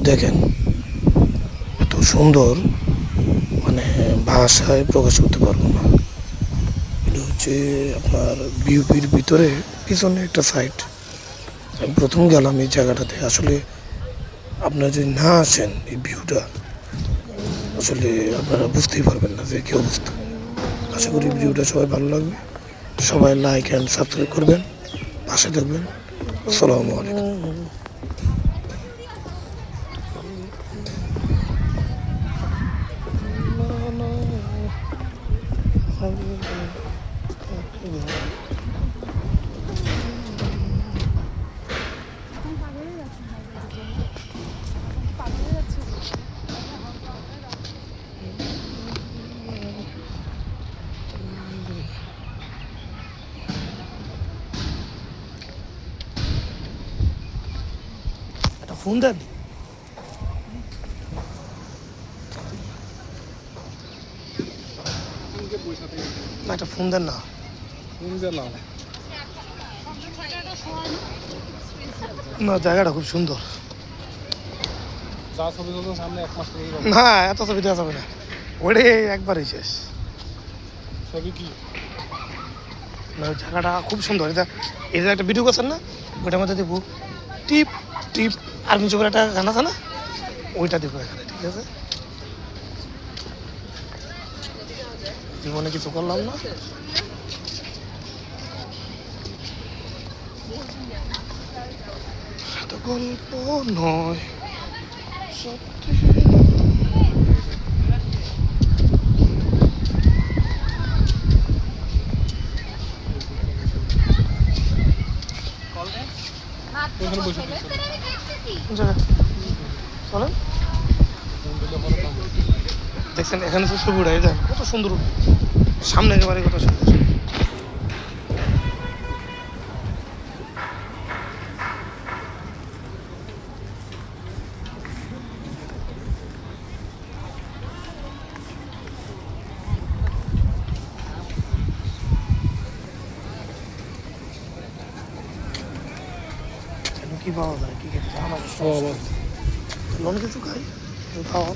দেখেন এত সুন্দর, মানে ভাষায় প্রকাশ করতে পারবো না। এটা হচ্ছে আপনার বিউপির ভিতরে পিছনে একটা সাইড। আমি প্রথম গেলাম এই জায়গাটাতে, আসলে আপনারা যদি না আসেন এই ভিউটা আসলে আপনারা বুঝতেই পারবেন না যে কী অবস্থা। আশা করি ভিডিওটা সবাই ভালো লাগবে, সবাই লাইক অ্যান্ড সাবস্ক্রাইব করবেন, পাশে থাকবেন। আসসালামু আলাইকুম। একটা ফোন দেন না, একটা ফোন দেন না। না, জায়গাটা খুব সুন্দর। না, এত ছবি দেওয়া যাবে না, ওরে একবারই শেষ ছবি। কি না, জায়গাটা খুব সুন্দর। এটা এটা একটা ভিডিও করছেন না, ওইটার মধ্যে দেখবো টিপ টিপ আর্মি চোখের একটা গান আছে না, ওইটা দেখবো এখানে। ঠিক আছে, জীবনে কিছু করলাম না। এত গল্প নয় সত্যি। চলেন, দেখছেন এখানে তো ছবি উঠাই যায়, কত সুন্দর সামনে একেবারে, কত সুন্দর। কি পাওয়া যায়, কি খেতে আমার লোন কিছু খাই, খাওয়া